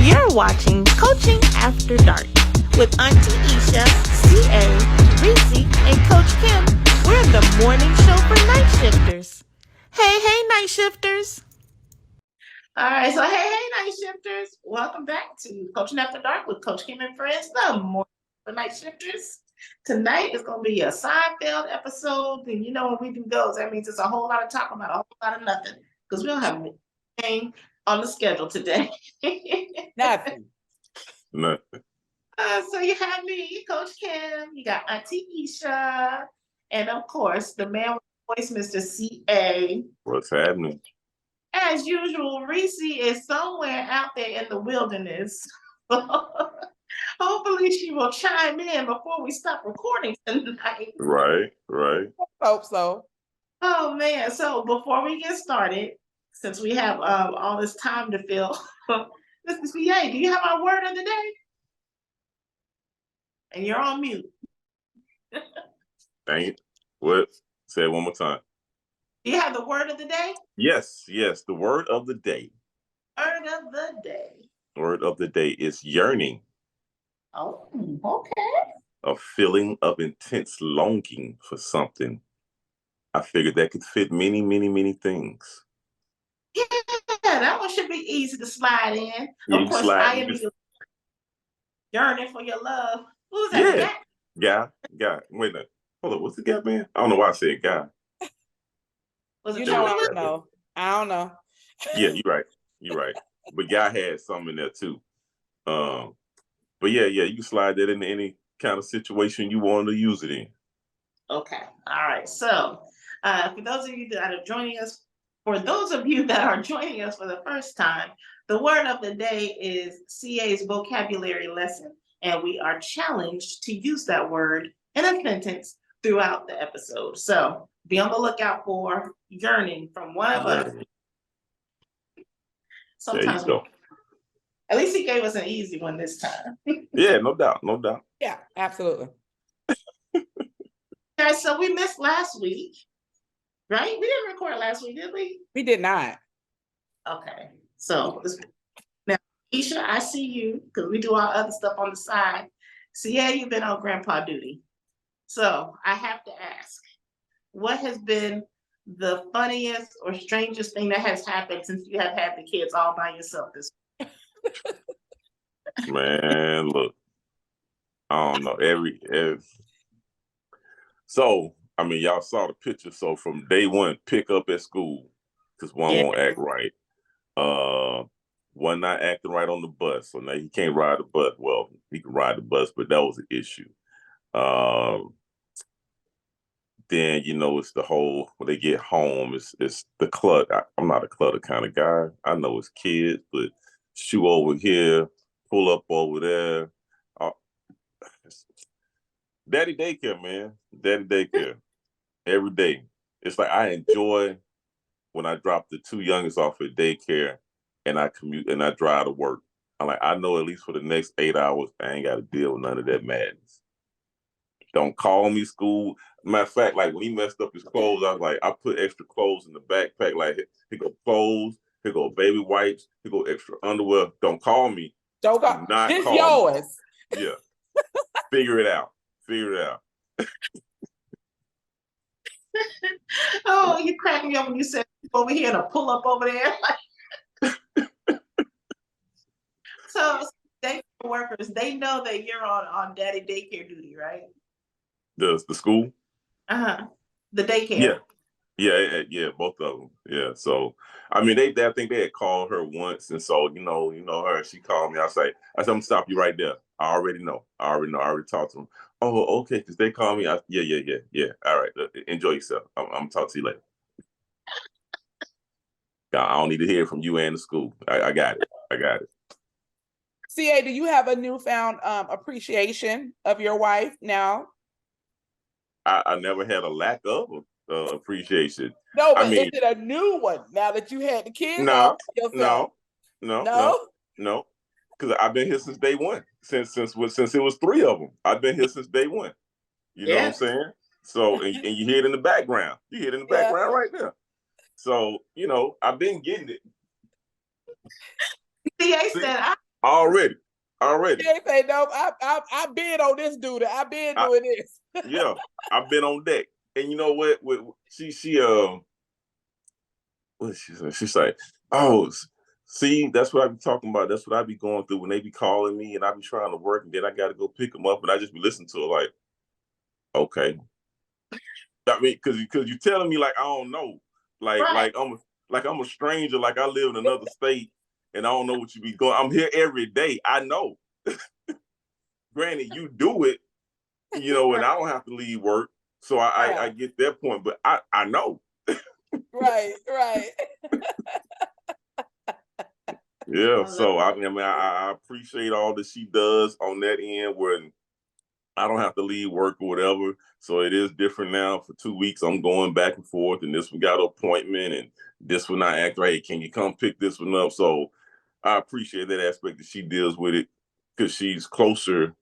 You're watching Coaching After Dark with Auntie Aisha, CA, Reese, and Coach Kim. We're the morning show for night shifters. Hey, night shifters. All right, so hey, night shifters. Welcome back to Coaching After Dark with Coach Kim and Friends, the morning for night shifters. Tonight is going to be a Seinfeld episode, and you know when we do those, that means it's a whole lot of talking about a whole lot of nothing because we don't have anything on the schedule today. Nothing. So you have me, Coach Kim, you got Auntie Aisha, and of course, the man with the voice, Mr. CA. What's happening? As usual, Reese is somewhere out there in the wilderness. Hopefully she will chime in before we stop recording tonight. Right. Hope so. Oh, man. So before we get started, since we have all this time to fill, Mr. CA, do you have our word of the day? And you're on mute. Dang it. What? Say it one more time. Do you have the word of the day? Yes. The word of the day. Word of the day. Word of the day is yearning. Oh, okay. A feeling of intense longing for something. I figured that could fit many, many, many things. Yeah, that one should be easy to slide in. Yeah, of course, I am yearning for your love. Who's that? Yeah. Guy. Wait a minute. Hold on. What's the guy, man? I don't know why I said guy. Was it I don't know. Yeah, you're right. But guy had some in there too. But yeah, you can slide that into any kind of situation you want to use it in. Okay. All right. So for those of you that are joining us for the first time, the word of the day is CA's vocabulary lesson, and we are challenged to use that word in a sentence throughout the episode. So be on the lookout for yearning from one of us. Sometimes there you go. At least he gave us an easy one this time. Yeah, no doubt. Yeah, absolutely. Okay, so we missed last week, right? We didn't record last week, did we? We did not. Okay, so now, Aisha, I see you because we do our other stuff on the side. CA, you've been on grandpa duty. So I have to ask, what has been the funniest or strangest thing that has happened since you have had the kids all by yourself this week? Man, look, I don't know. So, I mean, y'all saw the picture. So from day one, pick up at school because one won't act right. One not acting right on the bus. So now he can't ride the bus. Well, he can ride the bus, but that was an issue. Then, it's the whole, when they get home, it's the clutter. I'm not a clutter kind of guy. I know it's kids, but shoe over here, pull up over there. Daddy daycare, man. Daddy daycare. Every day. It's like I enjoy when I drop the two youngest off at daycare and I commute and I drive to work. I'm like, I know at least for the next 8 hours, I ain't got to deal with none of that madness. Don't call me school. Matter of fact, like when he messed up his clothes, I was like, I put extra clothes in the backpack. Like, here go clothes, here go baby wipes, here go extra underwear. Don't call me. Don't go. This yours. Yeah. Figure it out. Oh, you cracked me up when you said over here to pull up over there. So daycare workers, they know that you're on daddy daycare duty, right? The school? The daycare. Yeah, both of them. Yeah. So I mean I think they had called her once, and so you know her, she called me. I said, I'm gonna stop you right there. I already know. I already talked to them. Oh, okay, because they call me. Yeah. All right. Enjoy yourself. I'm gonna talk to you later. I don't need to hear from you and the school. I got it. CA, do you have a newfound appreciation of your wife now? I never had a lack of appreciation. No, but is it a new one now that you had the kids? No. Because I've been here since day one. Since it was 3 of them, I've been here since day one. You know what I'm saying? So and you hear it in the background. You hear it in the background right now. So I've been getting it. CA said, Already. She ain't say no. I've been on this duty. I've been doing this. Yeah, I've been on deck. And you know what? What she said? She's like, oh, see, that's what I be talking about. That's what I be going through when they be calling me and I be trying to work and then I got to go pick them up and I just be listening to it like, okay. I mean, because you telling me like I don't know, like I'm a stranger, like I live in another state and I don't know what you be going. I'm here every day. I know. Granted, you do it, and I don't have to leave work, so I get that point. But I know. Right. Yeah. So I appreciate all that she does on that end when I don't have to leave work or whatever. So it is different now. For 2 weeks, I'm going back and forth, and this one got an appointment, and this one I act right. Can you come pick this one up? So I appreciate that aspect that she deals with it because she's closer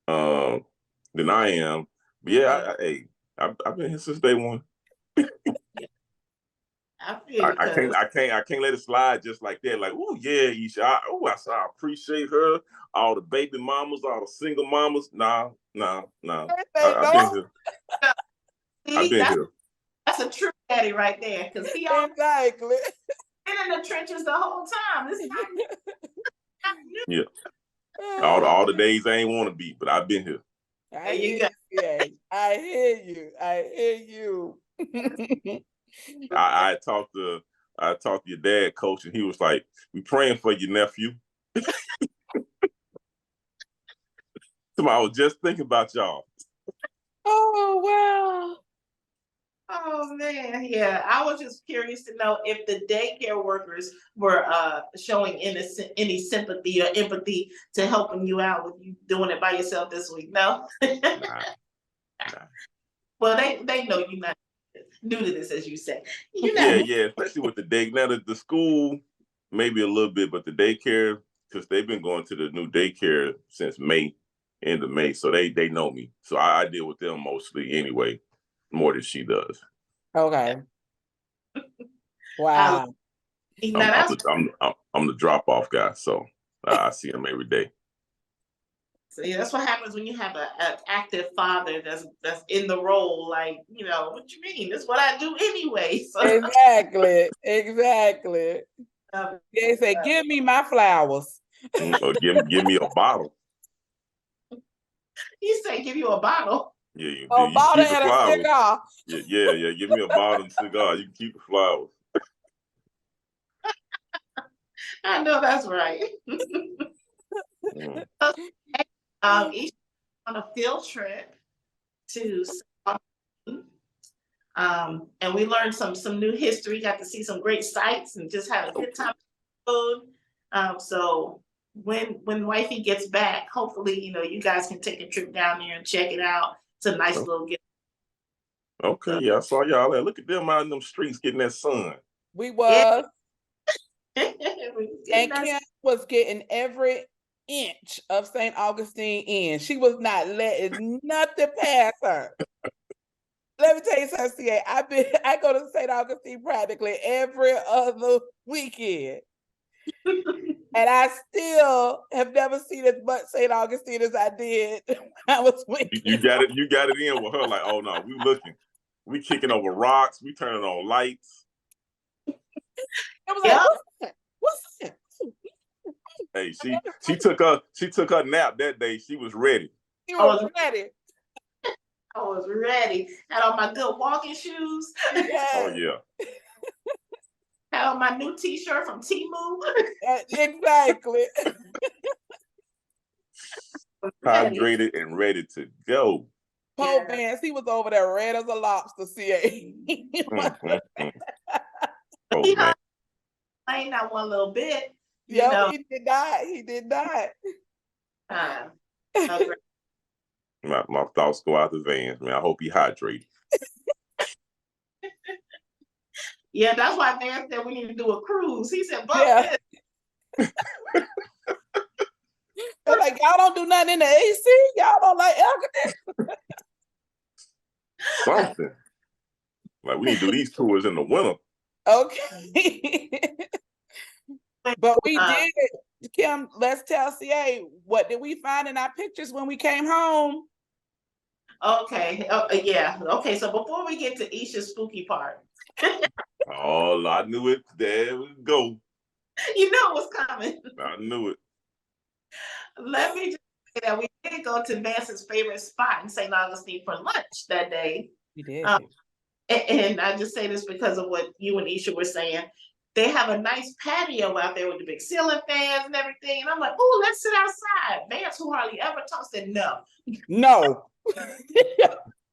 than I am. But yeah, I've been here since day one. I can't let it slide just like that. Like, oh yeah, Aisha. I appreciate her. All the baby mamas, all the single mamas. Nah. I've been here. I've been here. That's a true daddy right there, because he exactly been in the trenches the whole time. This is not new. Yeah. All the days I ain't want to be, but I've been here. I hear you. I talked to your dad, coach, and he was like, "We praying for your nephew." So I was just thinking about y'all. Oh wow. Oh man, yeah. I was just curious to know if the daycare workers were showing any sympathy or empathy to helping you out with you doing it by yourself this week. No. Nah. Well, they know you're not new to this, as you say. Yeah, especially with the day. Now the school, maybe a little bit, but the daycare, because they've been going to the new daycare since end of May, so they know me. So I deal with them mostly anyway, more than she does. Okay. Wow. I'm the drop off guy, so I see them every day. So yeah, that's what happens when you have an active father that's in the role. Like, what you mean? That's what I do anyway. So. Exactly. They say, "Give me my flowers." Or give me a bottle. You say, "Give you a bottle." Yeah, you a you bottle keep the and flowers. a cigar. Yeah. Give me a bottle and cigar. You can keep the flowers. I know that's right. Each on a field trip to and we learned some new history, got to see some great sights and just had a good time. So when wifey gets back, hopefully, you guys can take a trip down there and check it out. It's a nice little gift. Okay, yeah, I saw y'all there. Look at them out in them streets getting that sun. We was. Yeah. And Kim was getting every inch of St. Augustine in. She was not letting nothing pass her. Let me tell you something, CA. I go to St. Augustine practically every other weekend. And I still have never seen as much St. Augustine as I did when I was with you got it in with her, like, oh no, we looking. We kicking over rocks, we turning on lights. I was like, what's that? Hey, she took her nap that day. She was ready. I was ready. Had on my good walking shoes. Yes. Oh yeah. Had on my new T-shirt from Temu. Exactly. Hydrated and ready to go. Poor Vance, he was over there red as a lobster, CA. Oh man. I ain't not one little bit. Yeah, he did not. My thoughts go out to Vance, man. I hope he hydrated. Yeah, that's why Vance said we need to do a cruise. He said, yeah. They're like, y'all don't do nothing in the AC? Y'all don't like air conditioning? Something. Like, we need to do these tours in the winter. Okay. But we did. Kim, let's tell CA, what did we find in our pictures when we came home? Okay. Yeah. Okay. So before we get to Aisha's spooky part. Oh, I knew it. There we go. You know it was coming. I knew it. Let me just say that we did go to Vance's favorite spot in St. Augustine for lunch that day. We did. And I just say this because of what you and Aisha were saying. They have a nice patio out there with the big ceiling fans and everything. And I'm like, oh, let's sit outside. Vance, who hardly ever talks, said no. No.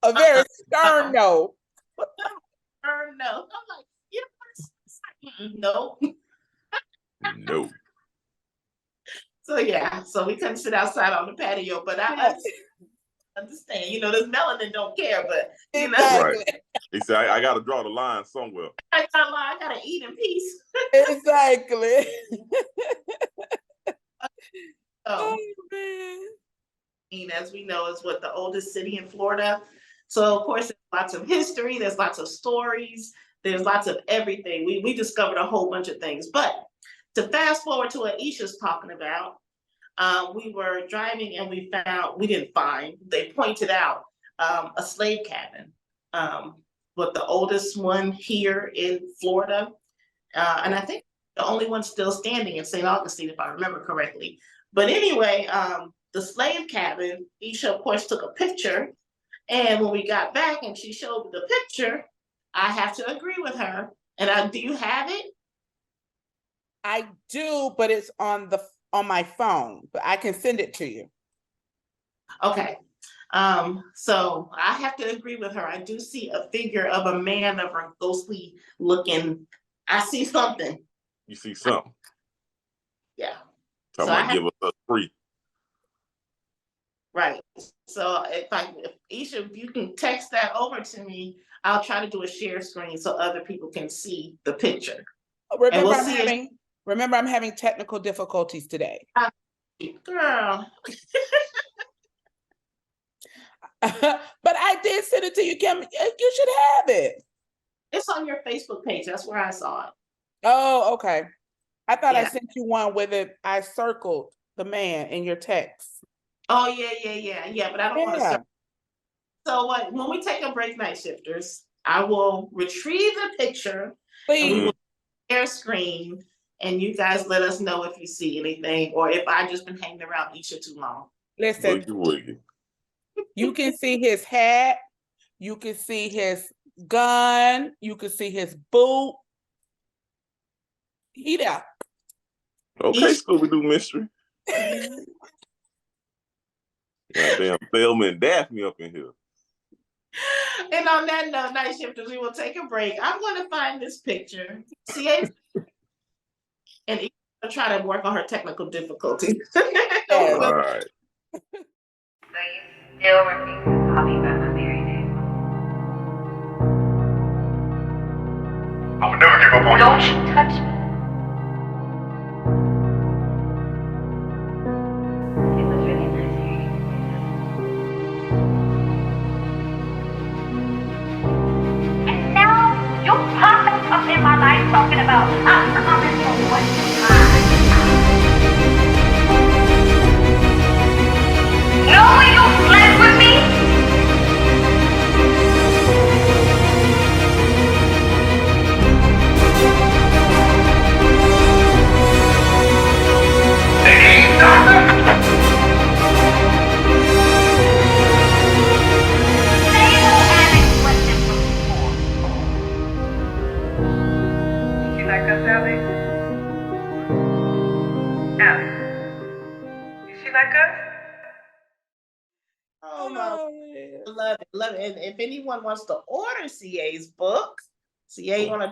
A very stern no. No. I'm like, you know what? No. No. So yeah, so we couldn't sit outside on the patio, but I understand, this melanin don't care, but exactly. Right. He said, I got to draw the line somewhere. I gotta eat in peace. Exactly. Oh man. As we know, is what the oldest city in Florida. So of course, there's lots of history, there's lots of stories, there's lots of everything. We discovered a whole bunch of things. But to fast forward to what Aisha's talking about, we were driving and they pointed out a slave cabin, but the oldest one here in Florida. And I think the only one still standing in St. Augustine, if I remember correctly. But anyway, the slave cabin, Aisha, of course, took a picture. And when we got back and she showed the picture, I have to agree with her. And do you have it? I do, but it's on my phone, but I can send it to you. Okay. So I have to agree with her. I do see a figure of a man of a ghostly looking. I see something. You see something? Yeah. Talking about give us a free. Right. So if Aisha, if you can text that over to me, I'll try to do a share screen so other people can see the picture. Remember, I'm having technical difficulties today. Girl. But I did send it to you, Kim. You should have it. It's on your Facebook page. That's where I saw it. Oh, okay. I thought I sent you one with it. I circled the man in your text. Oh, yeah. But I don't want to circle. So when we take a break, night shifters, I will retrieve the picture. Please. And we will share screen. And you guys let us know if you see anything or if I just been hanging around Aisha too long. Listen, you can see his hat, you can see his gun, you can see his boot. He there. Okay, Scooby-Doo mystery. Goddamn Thelma and Daphne up in here. And on that note, night shifters, we will take a break. I'm going to find this picture. See, and I'll try to work on her technical difficulties. All right. So you still refuse to call me by my married name? I would never give up on you. Don't you touch me. It was really nice hearing you say that. And now you're popping up in my life talking about I'm coming for what's mine. Knowing you slept with me? Hey, doctor! Say no Alex went this before. You like us, Alex? Alex, is she like us? Oh my, love it. And if anyone wants to order CA's book, CA on a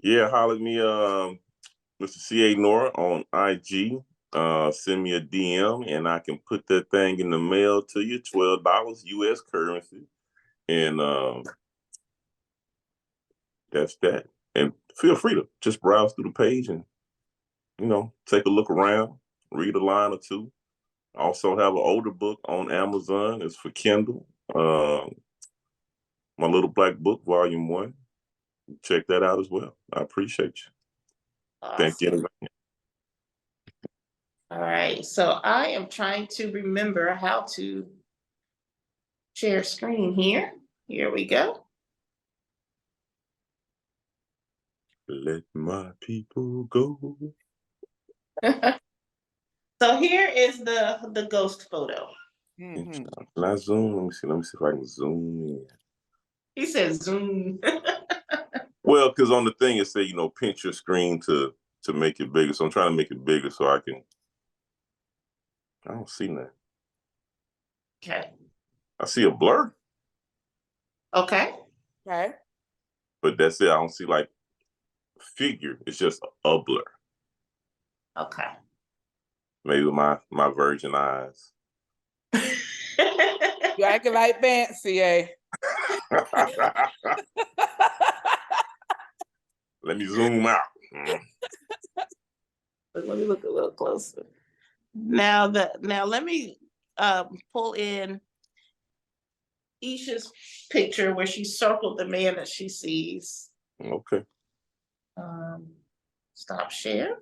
yeah, holler at me, Mr. CA Nora on IG. Send me a DM and I can put that thing in the mail to you, $12 US currency. And that's that. And feel free to just browse through the page and, take a look around, read a line or two. I also have an older book on Amazon. It's for Kindle. My Little Black Book, Volume 1. Check that out as well. I appreciate you. awesome. Thank you. All right, so I am trying to remember how to share screen here. Here we go. Let my people go. So here is the ghost photo. Mhm. Can I zoom? Let me see. Let me see if I can zoom in. He says zoom. Well, because on the thing it say, pinch your screen to make it bigger. So I'm trying to make it bigger so I don't see nothing. Okay. I see a blur, Okay. Okay. but that's it. I don't see like figure. It's just a blur. Okay. Maybe my virgin eyes. You acting like fancy, eh? Let me zoom out. Let me look a little closer. Now let me pull in Aisha's picture where she circled the man that she sees. Okay. Stop share.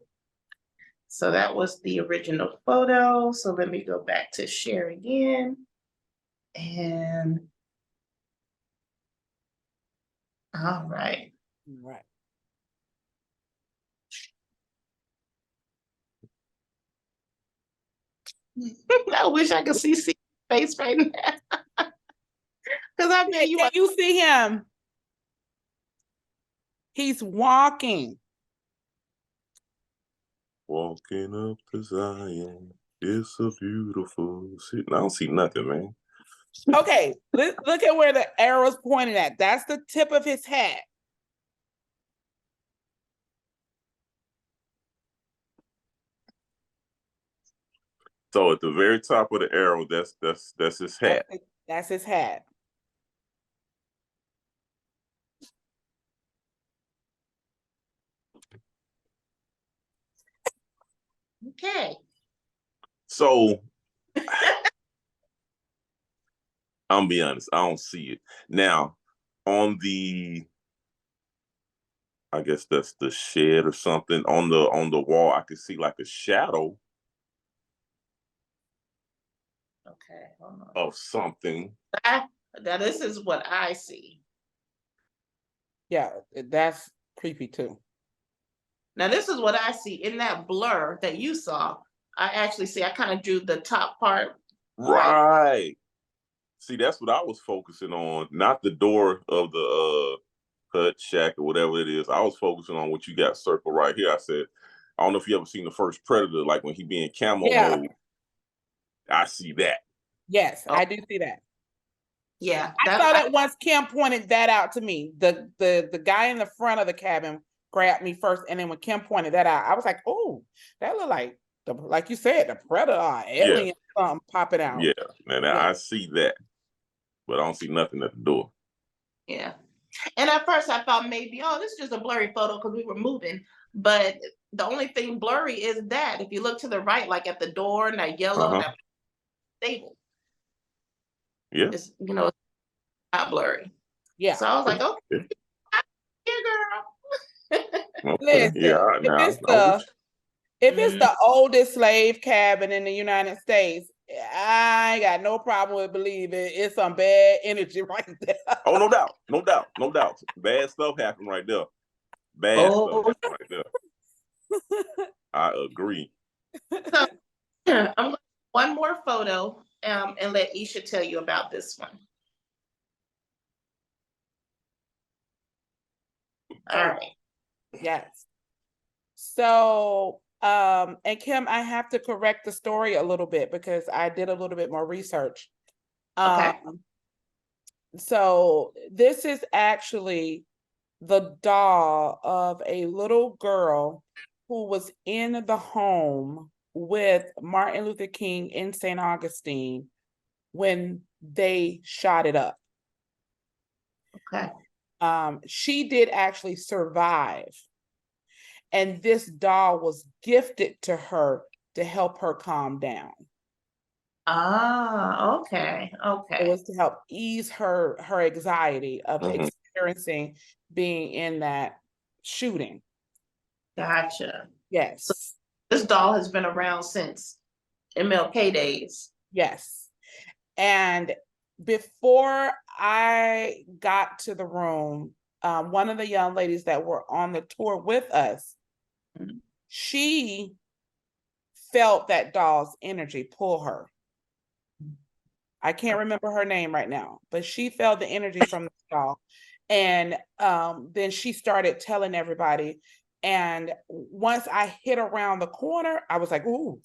So that was the original photo. So let me go back to share again. And all right. Right. I wish I could see face right now. Because I bet Can you see him? He's walking. Walking up to Zion. It's a beautiful city. I don't see nothing, man. Okay, look at where the arrow's pointing at. That's the tip of his hat. So at the very top of the arrow, that's his hat. That's his hat. Okay. So I'm be honest, I don't see it. Now, on the I guess that's the shed or something. On the wall, I can see like a shadow Okay. Hold on. of something. Now this is what I see. Yeah, that's creepy too. Now this is what I see in that blur that you saw. I actually see. I kind of drew the top part. Right. See, that's what I was focusing on, not the door of the hut, shack, or whatever it is. I was focusing on what you got circled right here. I said, I don't know if you ever seen the first Predator, like when he be in camo mode. I see that. Yes, I do see that. Yeah, I saw that once Kim pointed that out to me. The guy in the front of the cabin grabbed me first, and then when Kim pointed that out, I was like, "Oh, that look like you said, the predator or alien something popping out." Yeah, and I see that, but I don't see nothing at the door. Yeah, and at first I thought maybe, oh, this is just a blurry photo because we were moving, but the only thing blurry is that if you look to the right, like at the door and that yellow, that stable. Yeah, it's it's not blurry. Yeah. So I was like, okay, here, girl. Okay. Listen, if it's the oldest slave cabin in the United States, I ain't got no problem with believing it's some bad energy right there. Oh, no doubt, no doubt, no doubt. Bad stuff happened right there. Bad stuff happened right there. I agree. So I'm going to one more photo and let Aisha tell you about this one. All right. Yes. So, and Kim, I have to correct the story a little bit because I did a little bit more research. Okay. So this is actually the doll of a little girl who was in the home with Martin Luther King and St. Augustine when they shot it up. Okay. She did actually survive. And this doll was gifted to her to help her calm down. Ah, okay. It was to help ease her anxiety of experiencing being in that shooting. Gotcha. Yes. This doll has been around since MLK days. Yes. And before I got to the room, one of the young ladies that were on the tour with us, she felt that doll's energy pull her. I can't remember her name right now, but she felt the energy from the doll. And then she started telling everybody. And once I hit around the corner, I was like, ooh.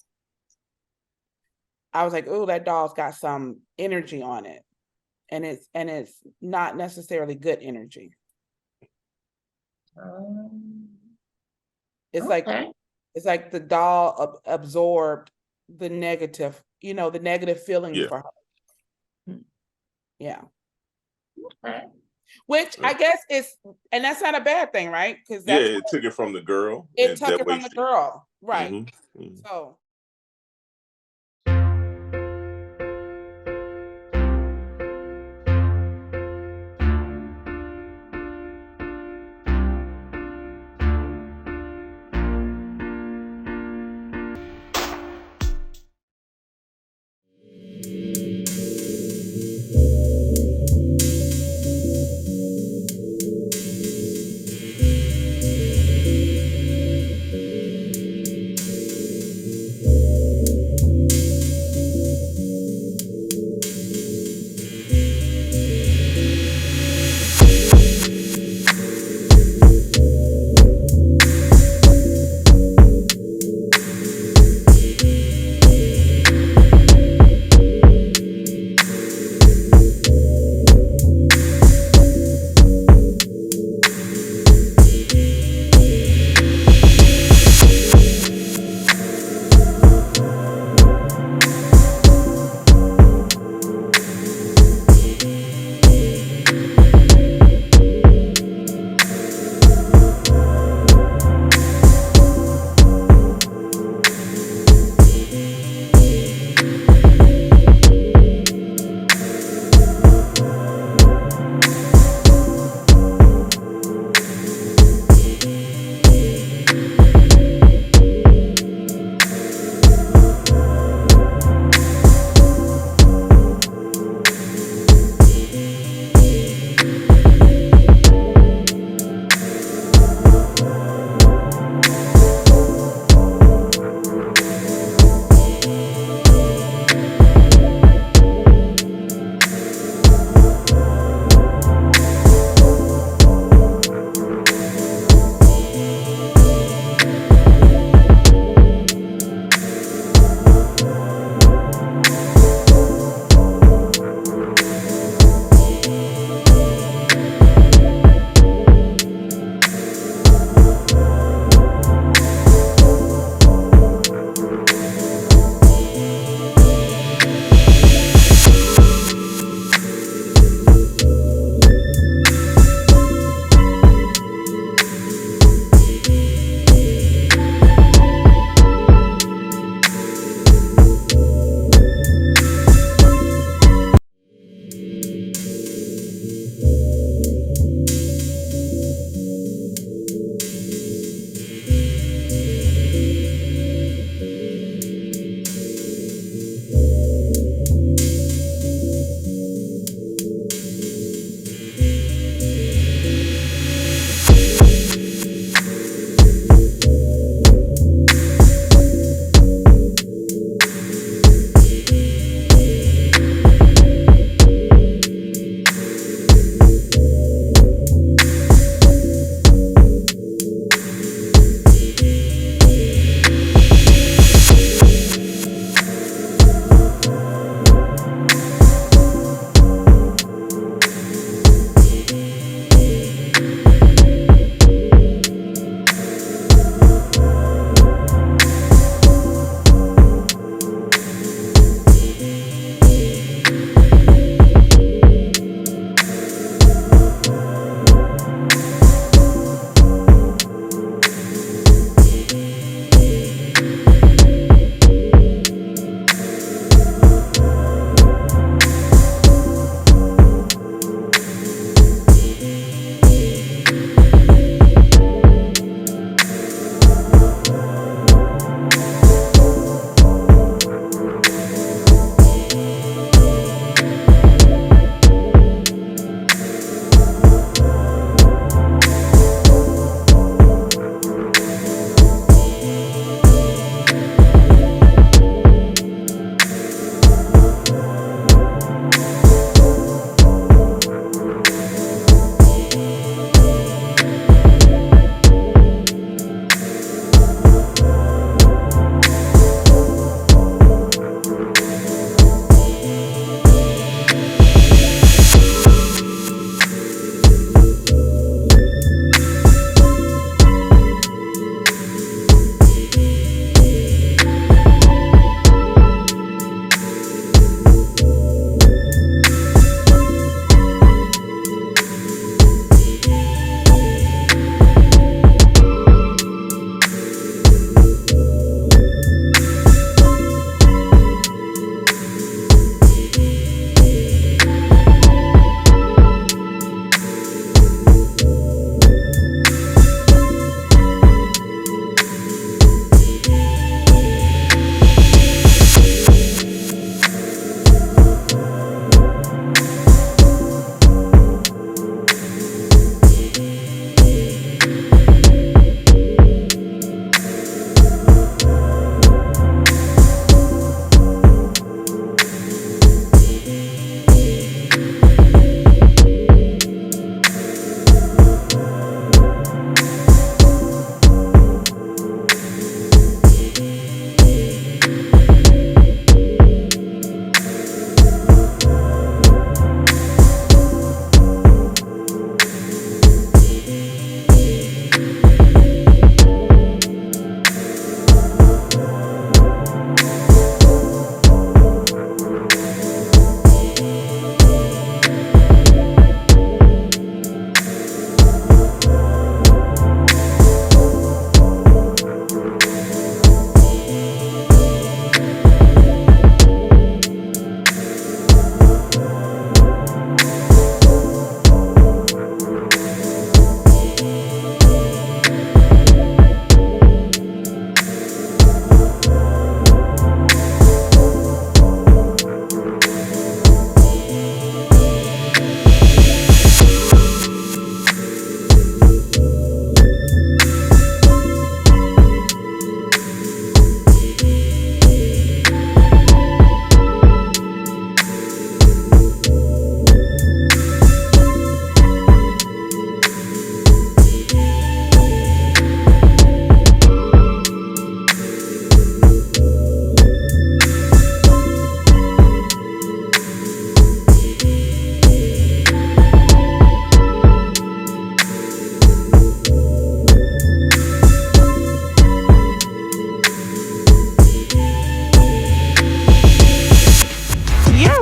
I was like, ooh, that doll's got some energy on it. And it's not necessarily good energy. It's Okay. like the doll absorbed the negative, the negative feelings for her. Yeah. Okay. Which I guess and that's not a bad thing, right? Because it took it from the girl. It took it from the girl, right? Mm-hmm. Mm-hmm. So.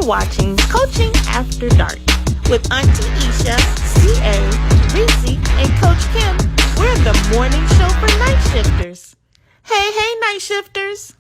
You're watching Coaching After Dark with Auntie Aisha, CA, Reese, and Coach Kim. We're the morning show for night shifters. Hey, night shifters.